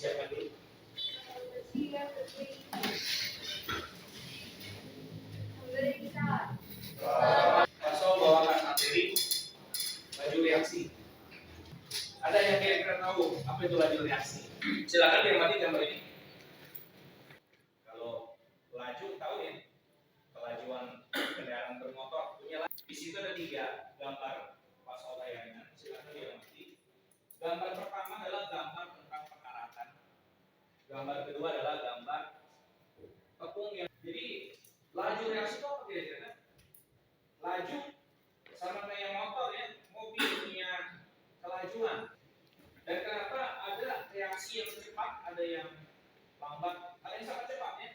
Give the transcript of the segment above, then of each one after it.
Disiapkan dulu. Pasal bawakan materi laju reaksi. Ada yang kira-kira tahu apa itu laju reaksi? Silakan diamati gambar ini. Kalau laju tahu ya, kelajuan kendaraan bermotor punya laju. Di situ ada 3 gambar pasal tayangan. Silakan diamati. Gambar pertama adalah gambar tentang pekaratan. Gambar kedua adalah gambar tepung yang. Jadi laju reaksi itu apa kira-kira? Laju sama kayak motor ya, mobil punya kelajuan. Dan kenapa ada reaksi yang cepat, ada yang lambat, ada yang sangat cepat ya?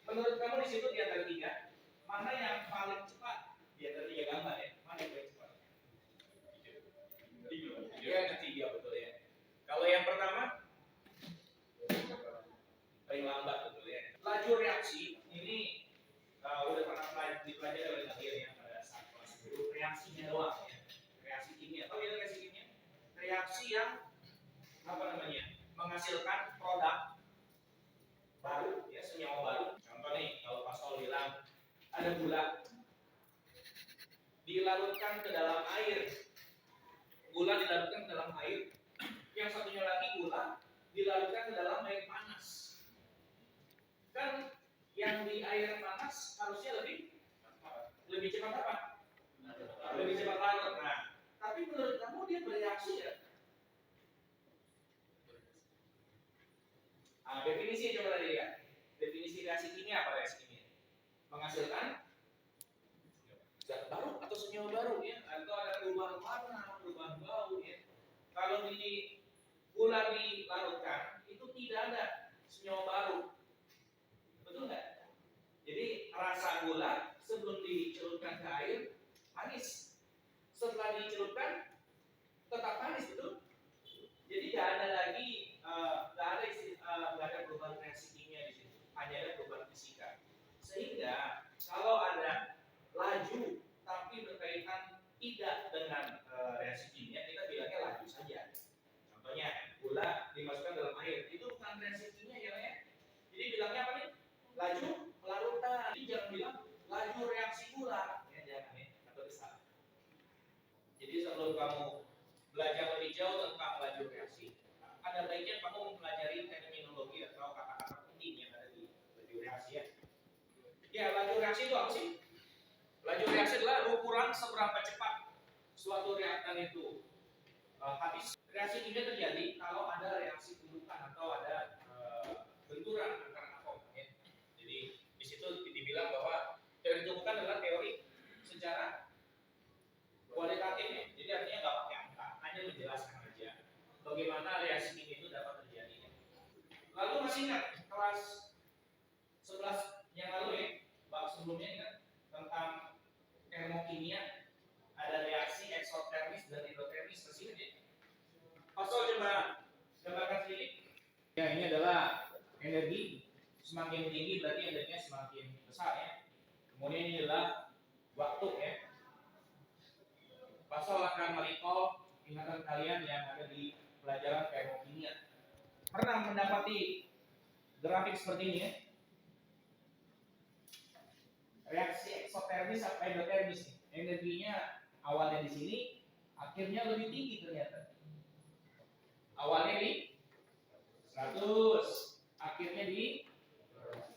Menurut kamu di situ di antara 3, mana yang paling cepat di antara 3 gambar ya? Mana yang paling cepat? Yang ketiga betul ya. Kalau yang pertama paling lambat betul ya. Laju reaksi ini udah pernah dipelajari oleh kalian ya pada saat kelas dulu. Reaksinya doang ya. Reaksi kimia. Tahu ya reaksi kimia? Reaksi yang menghasilkan produk baru ya, senyawa baru. Contoh nih, kalau Pak Sol bilang ada gula dilarutkan ke dalam air. Gula dilarutkan ke dalam air. Yang satunya lagi gula dilarutkan ke dalam air panas. Kan yang di air panas harusnya lebih cepat apa? Lebih cepat larut. Nah, tapi menurut kamu dia bereaksi ya? Definisi coba tadi ya. Definisi reaksi kimia apa reaksi kimia? Menghasilkan zat baru atau senyawa baru ya, atau ada perubahan warna, perubahan bau ya. Kalau di gula dilarutkan itu tidak ada senyawa baru. Betul nggak? Jadi rasa gula sebelum dicelupkan ke air manis, setelah dicelupkan tetap manis, betul? Jadi nggak ada lagi nggak ada perubahan reaksi kimia di situ, hanya ada perubahan fisika. Sehingga kalau ada laju tapi berkaitan tidak dengan reaksi kimia, kita bilangnya laju saja. Contohnya gula dimasukkan dalam air, itu bukan reaksi kimia ya. Jadi bilangnya apa nih? Laju pelarutan. Jadi jangan bilang laju reaksi gula, ya jangan ya, atau salah. Jadi sebelum kamu belajar lebih jauh tentang laju reaksi, ada baiknya kamu mempelajari terminologi atau kata-kata penting yang ada di laju reaksi ya. Ya, laju reaksi itu apa sih? Laju reaksi adalah ukuran seberapa cepat suatu reaktan itu habis. Reaksi kimia terjadi kalau ada reaksi pembukaan atau ada benturan antara atom ya. Jadi di situ dibilang bahwa teori pembukaan adalah teori secara kualitatif ya. Jadi artinya nggak pakai angka, hanya menjelaskan aja bagaimana reaksi kimia itu dapat terjadi ya. Lalu masih ingat kelas 11 yang lalu ya, bab sebelumnya kan tentang termokimia, ada reaksi eksotermis dan endotermis, masih ingat ya? Pasal coba gambarkan sedikit. Ya, ini adalah energi, semakin tinggi berarti energinya semakin besar ya. Kemudian ini adalah waktu ya. Pasal akan merecall ingatan kalian yang ada di pelajaran termokimia. Pernah mendapati grafik seperti ini ya? Reaksi eksotermis atau endotermis, energinya awalnya di sini, akhirnya lebih tinggi ternyata. Awalnya di 100, akhirnya di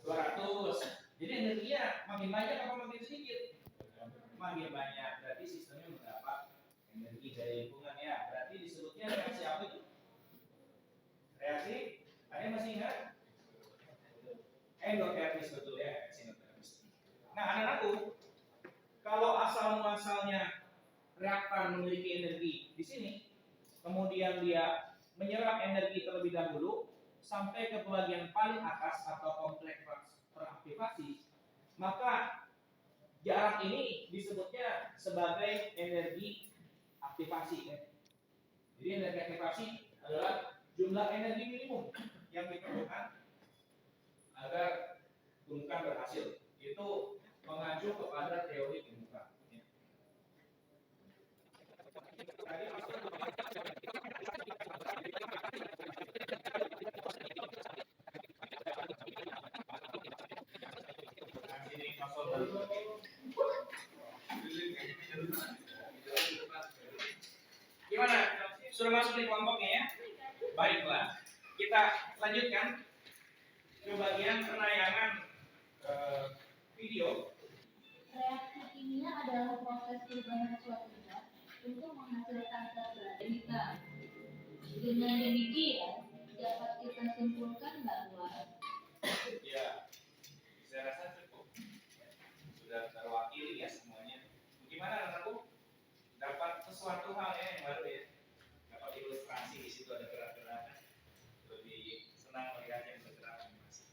200. Jadi energinya makin banyak apa makin sedikit? Makin banyak. Berarti sistemnya mendapat energi dari lingkungan ya. Berarti disebutnya reaksi apa itu? Reaksi, ada masih ingat? Endotermis, betul ya, endotermis. Nah, anak-anakku, kalau asal muasalnya reaktan memiliki energi di sini, kemudian dia menyerap energi terlebih dahulu sampai ke bagian paling atas atau kompleks peraktivasi, maka jarak ini disebutnya sebagai energi aktivasi ya. Jadi energi aktivasi adalah jumlah energi minimum yang diperlukan agar pembukaan berhasil. Itu mengacu kepada teori pembukaan ya. Gimana? Sudah masuk di kelompoknya ya? Baiklah. Kita lanjutkan ke bagian penayangan video. Reaksi kimia adalah proses perubahan suatu zat untuk menghasilkan zat berbeda. Dengan demikian, dapat kita simpulkan bahwa Ya, saya rasa cukup. Sudah terwakili ya semuanya. Bagaimana anakku? Dapat sesuatu hal ya yang baru ya. Dapat ilustrasi di situ ada gerak-gerakan. Lebih senang melihat yang bergerak masih.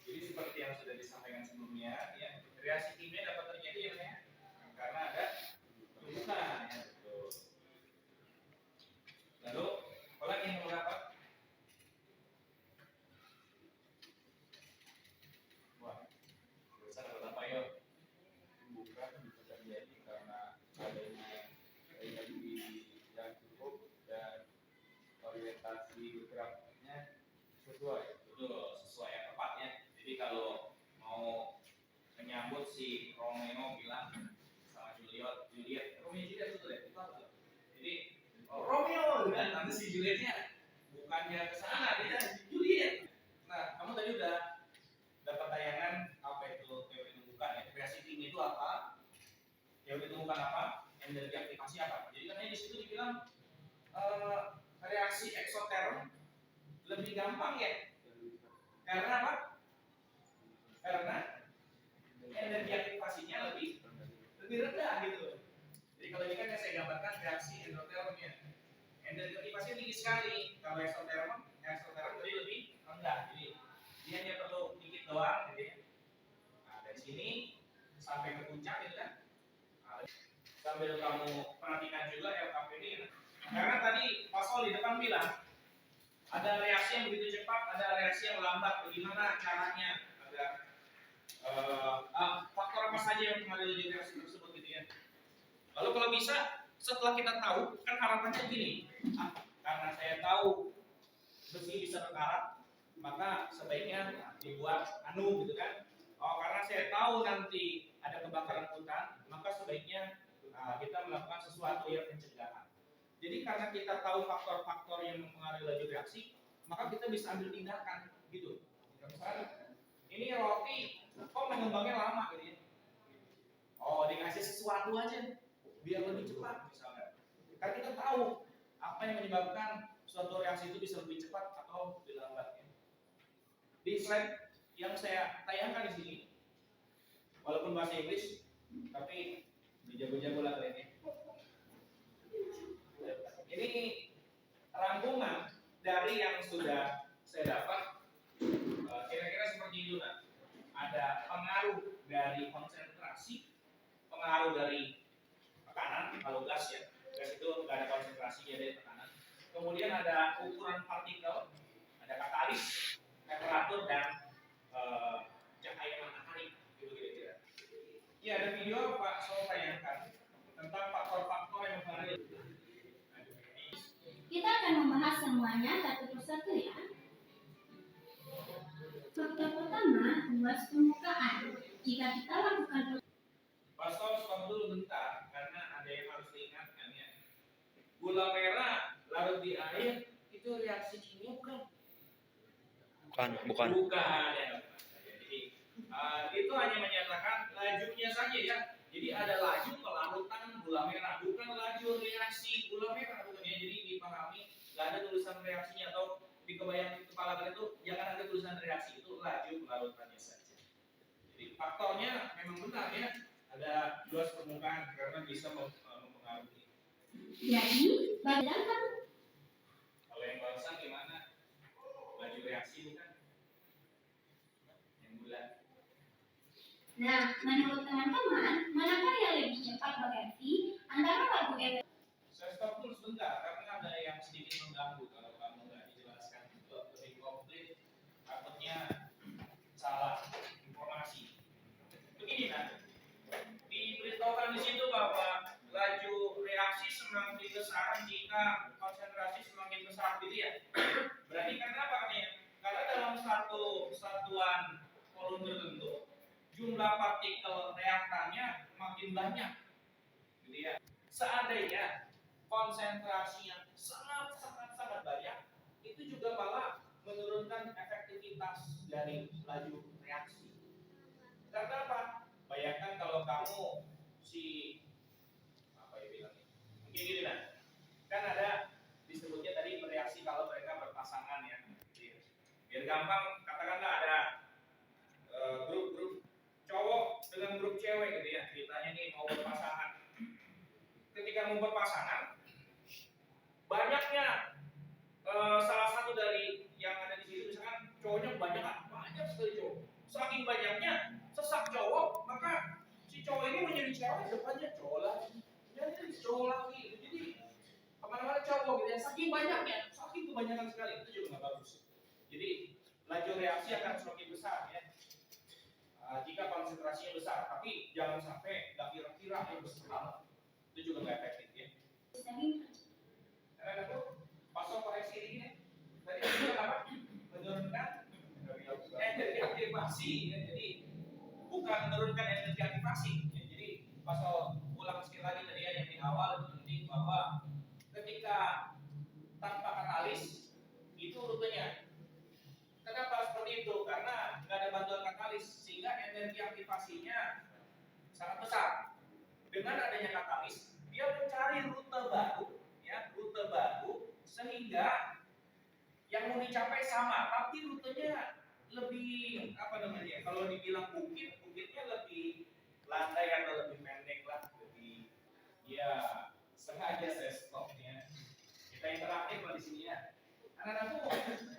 Jadi seperti yang sudah disampaikan sebelumnya, ya reaksi kimia dapat terjadi ya, karena ada tumbuhan ya betul. Lalu apa lagi yang mau dapat? Wah, besar apa yuk? Bukan bisa terjadi karena adanya energi yang cukup dan orientasi geraknya sesuai. Betul, sesuai yang tepat ya. Jadi kalau mau menyambut si Romeo bilang sama Juliet, Romeo Juliet betul ya? Itu apa tuh? Jadi Romeo kan nanti si Julietnya bukannya ke sana, dia Juliet. Nah, kamu tadi udah dapat tayangan apa itu teori tumbukan ya? Reaksi kimia itu apa? Teori tumbukan apa? Energi aktivasi apa? Jadi katanya di situ dibilang reaksi eksoterm lebih gampang ya. Karena apa? Karena energi aktivasinya lebih rendah gitu. Jadi kalau ini kan yang saya gambarkan reaksi endoterm ya. Energi aktivasinya tinggi sekali. Kalau eksoterm tadi lebih rendah. Jadi dia hanya perlu dikit doang gitu ya. Nah, dari sini sampai ke puncak gitu kan. Nah, sambil kamu perhatikan juga LKP ini. Karena tadi Pak Sol di depan bilang ada reaksi yang begitu cepat, ada reaksi yang lambat. Bagaimana caranya agar faktor apa saja yang mengalir reaksi tersebut gitu ya. Lalu kalau bisa setelah kita tahu kan harapannya gini, karena saya tahu besi bisa berkarat, maka sebaiknya dibuat anu gitu kan. Oh, karena saya tahu nanti ada kebakaran hutan, maka sebaiknya kita melakukan sesuatu yang pencegahan. Jadi karena kita tahu faktor-faktor yang mempengaruhi laju reaksi, maka kita bisa ambil tindakan gitu. Misalnya, ini roti kok mengembangnya lama gitu ya. Oh, dikasih sesuatu aja biar lebih cepat misalnya. Karena kita tahu apa yang menyebabkan suatu reaksi itu bisa lebih cepat atau lebih lambat ya. Di slide yang saya tayangkan di sini, walaupun bahasa Inggris, tapi dijago-jago lah kalian ya. Ini rangkuman dari yang sudah saya dapat, kira-kira seperti itu kan. Ada pengaruh dari konsentrasi, pengaruh dari tekanan, kalau gas ya, gas itu nggak ada konsentrasinya dari tekanan. Kemudian ada ukuran partikel, ada katalis, temperatur dan cahaya matahari, gitu kira-kira. Ya ada video Pak Sol tayangkan tentang faktor-faktor yang mempengaruhi. kita akan membahas semuanya satu persatu ya. Faktor pertama, luas permukaan. Jika kita lakukan Pastor stop dulu bentar karena ada yang harus diingatkan ya. Gula merah larut di air itu reaksi kimia bukan? Bukan. Bukan ya. Jadi itu hanya menyatakan lajunya saja ya. Jadi ada laju pelarutan gula merah, bukan laju reaksi gula merah bukan ya. Jadi dipahami, nggak ada tulisan reaksinya atau di kebayang kepala kalian itu jangan ada tulisan reaksi, itu laju pelarutannya saja. Jadi faktornya memang benar ya. Ada luas permukaan karena bisa mempengaruhi. jadi bayangkan Kalau yang barusan gimana? Laju reaksi bukan? Yang bulat. Nah, menurut teman-teman, manakah yang lebih cepat bereaksi antara lagu energi? Saya stop dulu sebentar karena ada yang sedikit mengganggu kalau kamu nggak dijelaskan itu lebih komplit, takutnya salah informasi. Begini kan, diberitahukan di situ bahwa laju reaksi semakin besar jika konsentrasi semakin besar gitu ya. Berarti kenapa nih? Karena dalam satu satuan volume tertentu jumlah partikel reaktannya makin banyak, gitu ya. Seandainya konsentrasinya sangat banyak, itu juga malah menurunkan efektivitas dari laju reaksi. Karena apa? Bayangkan kalau kamu apa ya bilangnya? Mungkin gini lah. Kan ada disebutnya tadi bereaksi kalau mereka berpasangan ya. Biar gampang, katakanlah ada grup cowok dengan grup cewek gitu ya. Ceritanya nih mau berpasangan. Ketika mau berpasangan, banyaknya salah satu dari yang ada di situ, misalkan cowoknya banyak sekali cowok. Saking banyaknya sesak cowok, maka si cowok ini menjadi cewek, depannya cowok lagi, jadi cowok lagi. Jadi kemana-mana cowok gitu ya. Saking banyaknya, saking kebanyakan sekali, itu juga nggak bagus. Jadi laju reaksi akan semakin besar ya. Jika konsentrasinya besar, tapi jangan sampai nggak kira-kira yang besar, itu juga nggak efektif ya. Karena itu pasal koreksi ini tadi itu apa? Menurunkan energi aktivasi ya. Jadi bukan menurunkan energi aktivasi ya. Jadi pasal ulang sekali lagi tadi ya, yang di awal itu penting bahwa ketika tanpa katalis itu rutenya. Kenapa seperti itu? Karena nggak ada bantuan katalis sehingga energi aktivasinya sangat besar. Dengan adanya katalis, dia mencari rute baru sehingga yang mau dicapai sama, tapi rutenya lebih kalau dibilang bukitnya lebih landai atau lebih pendek lah, lebih ya sengaja saya stopnya. Kita interaktif lah di sini ya. Anak-anakku,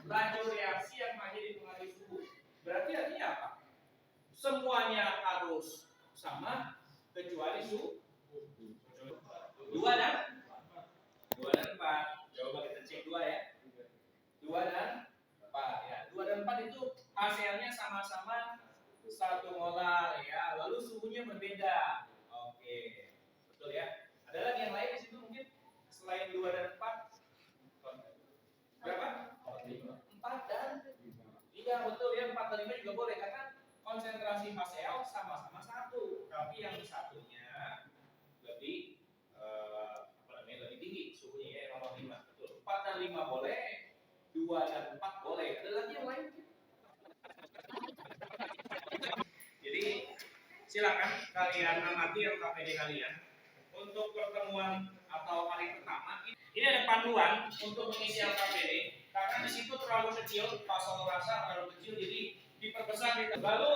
laju reaksi yang hanya dipengaruhi suhu. Berarti artinya apa? Semuanya harus sama kecuali suhu. 2 dan 4. Coba kita cek 2 ya. 2 dan 4 ya. 2 dan 4 itu hasilnya sama-sama 1 molar ya. Lalu suhunya berbeda. Oke. Betul ya. Ada lagi yang lain di situ mungkin selain 2 dan 4? Berapa? 4 dan 5. Betul ya, 4 dan 5 juga boleh karena konsentrasi pasel sama-sama 1, tapi yang satunya lebih lebih tinggi suhunya ya, nomor 5. Betul. 4 dan 5 boleh, 2 dan 4 boleh. Ada lagi yang lain? Jadi silakan kalian amati LKPD kalian untuk pertemuan atau hari pertama. Ini ada panduan untuk mengisi LKPD karena di situ terlalu kecil, pasal rasa terlalu kecil, jadi diperbesar. Lalu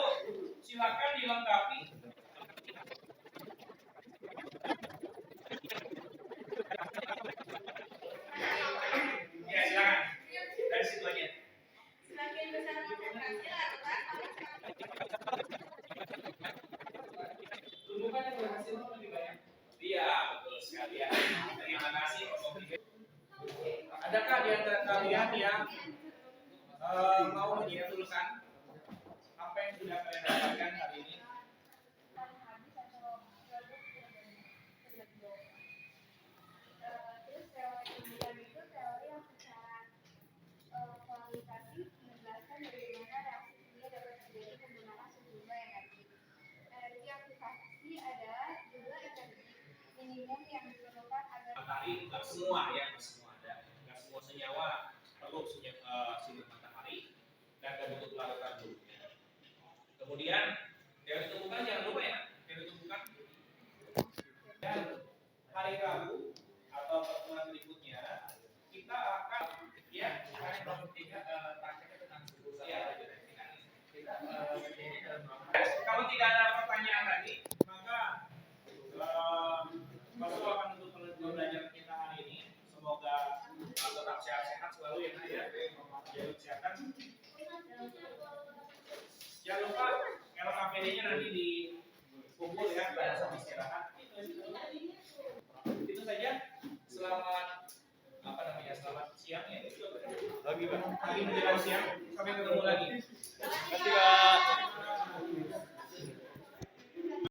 silakan dilengkapi. Ya silakan dari situ aja. Semakin besar konsentrasi Tumbuhan yang berhasil lebih banyak. Iya betul sekali ya. Terima kasih. Adakah di antara kalian yang mau menyimpulkan apa yang sudah kalian dapatkan hari ini? Terus teori kimia itu teori yang secara kualitatif menjelaskan bagaimana reaksi kimia dapat terjadi menggunakan sejumlah energi. Energi aktivasi adalah jumlah energi minimum yang diperlukan agar Matahari nggak semua ya, nggak semua senyawa perlu sinar matahari dan nggak butuh pelarutan dulu. Kemudian teori tumbukan jangan lupa ya, teori tumbukan. Dan hari Rabu atau pertemuan berikutnya kita akan ya hari berikutnya prakteknya tentang suhu ya. Kalau tidak ada pertanyaan lagi, maka Masuk akan untuk pembelajaran kita hari ini. Semoga tetap sehat-sehat selalu ya, ya. Jaga kesehatan. Jangan lupa LKPD-nya nanti dikumpul ya pada saat istirahat. Itu saja. Selamat siang ya. Lagi Pak. Lagi menjelang siang. Sampai ketemu lagi. Terima kasih Pak.